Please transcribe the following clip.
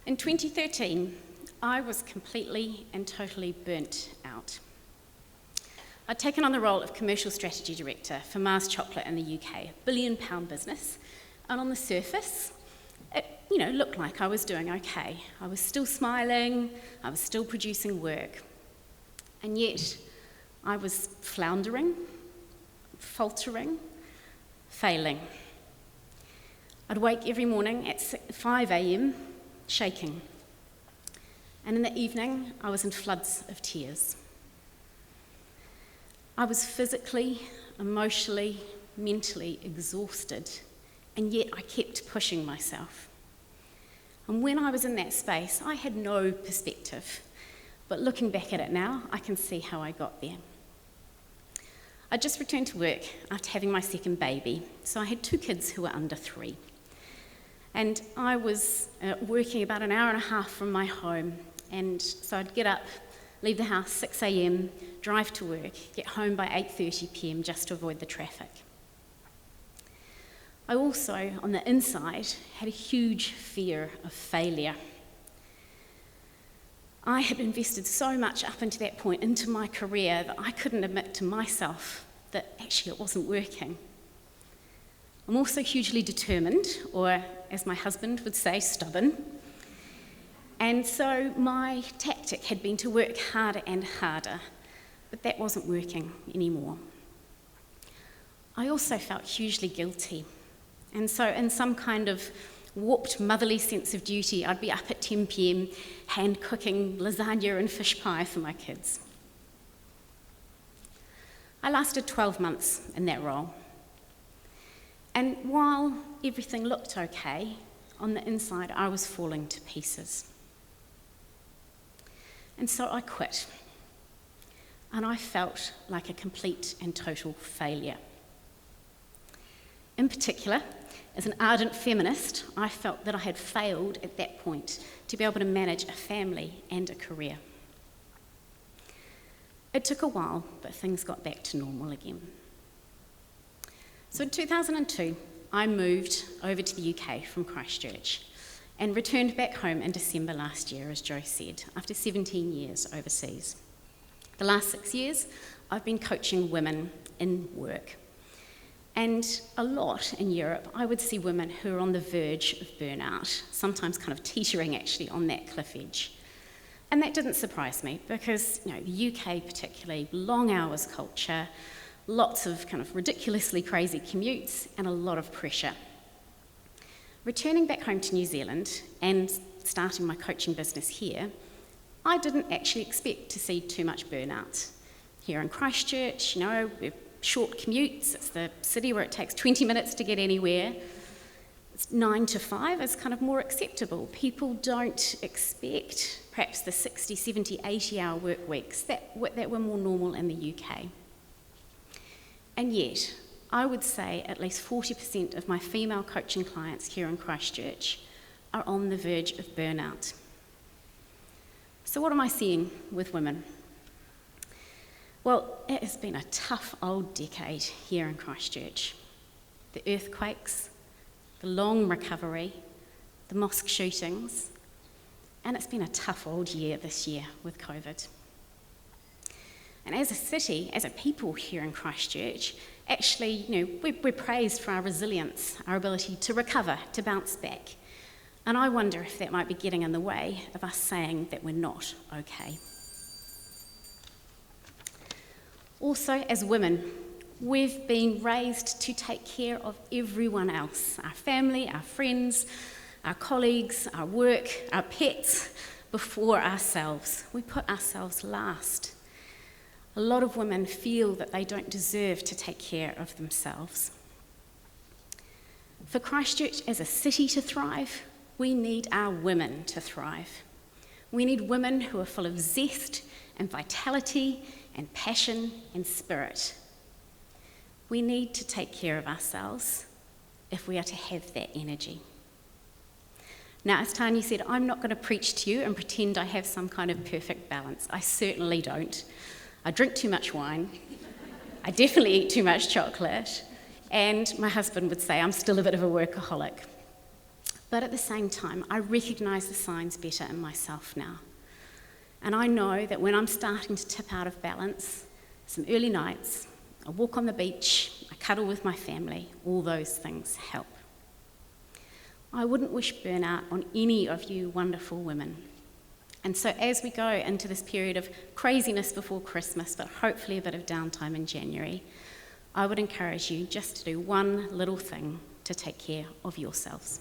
In 2013, I was completely and totally burnt out. I'd taken on the role of Commercial Strategy Director for Mars Chocolate in the UK, a billion-pound business, and on the surface, it looked like I was doing okay. I was still smiling, I was still producing work, and yet I was floundering, faltering, failing. I'd wake every morning at 5 a.m, shaking, and in the evening, I was in floods of tears. I was physically, emotionally, mentally exhausted, and yet I kept pushing myself. And when I was in that space, I had no perspective, but looking back at it now, I can see how I got there. I just returned to work after having my second baby, so I had 2 kids who were under 3. And I was working about an hour and a half from my home, and so I'd get up, leave the house 6 a.m, drive to work, get home by 8:30 p.m. just to avoid the traffic. I also, on the inside, had a huge fear of failure. I had invested so much up until that point into my career that I couldn't admit to myself that actually it wasn't working. I'm also hugely determined, or as my husband would say, stubborn. And so my tactic had been to work harder and harder, but that wasn't working anymore. I also felt hugely guilty. And so in some kind of warped motherly sense of duty, I'd be up at 10 p.m, hand cooking lasagna and fish pie for my kids. I lasted 12 months in that role. And while everything looked okay, on the inside I was falling to pieces. And so I quit. And I felt like a complete and total failure. In particular, as an ardent feminist, I felt that I had failed at that point to be able to manage a family and a career. It took a while, but things got back to normal again. So in 2002, I moved over to the UK from Christchurch and returned back home in December last year, as Jo said, after 17 years overseas. The last 6 years, I've been coaching women in work. And a lot in Europe, I would see women who are on the verge of burnout, sometimes kind of teetering actually on that cliff edge. And that didn't surprise me because, the UK particularly, long hours culture, lots of kind of ridiculously crazy commutes, and a lot of pressure. Returning back home to New Zealand and starting my coaching business here, I didn't actually expect to see too much burnout. Here in Christchurch, we're short commutes. It's the city where it takes 20 minutes to get anywhere. It's 9 to 5 is kind of more acceptable. People don't expect perhaps the 60, 70, 80-hour work weeks that were more normal in the UK. And yet, I would say at least 40% of my female coaching clients here in Christchurch are on the verge of burnout. So what am I seeing with women? Well, it has been a tough old decade here in Christchurch. The earthquakes, the long recovery, the mosque shootings, and it's been a tough old year this year with COVID. And as a city, as a people here in Christchurch, actually, we're praised for our resilience, our ability to recover, to bounce back. And I wonder if that might be getting in the way of us saying that we're not okay. Also, as women, we've been raised to take care of everyone else, our family, our friends, our colleagues, our work, our pets, before ourselves. We put ourselves last. A lot of women feel that they don't deserve to take care of themselves. For Christchurch as a city to thrive, we need our women to thrive. We need women who are full of zest and vitality and passion and spirit. We need to take care of ourselves if we are to have that energy. Now, as Tanya said, I'm not going to preach to you and pretend I have some kind of perfect balance. I certainly don't. I drink too much wine. I definitely eat too much chocolate. And my husband would say I'm still a bit of a workaholic. But at the same time, I recognise the signs better in myself now. And I know that when I'm starting to tip out of balance, some early nights, a walk on the beach, a cuddle with my family, all those things help. I wouldn't wish burnout on any of you wonderful women. And so as we go into this period of craziness before Christmas, but hopefully a bit of downtime in January, I would encourage you just to do one little thing to take care of yourselves.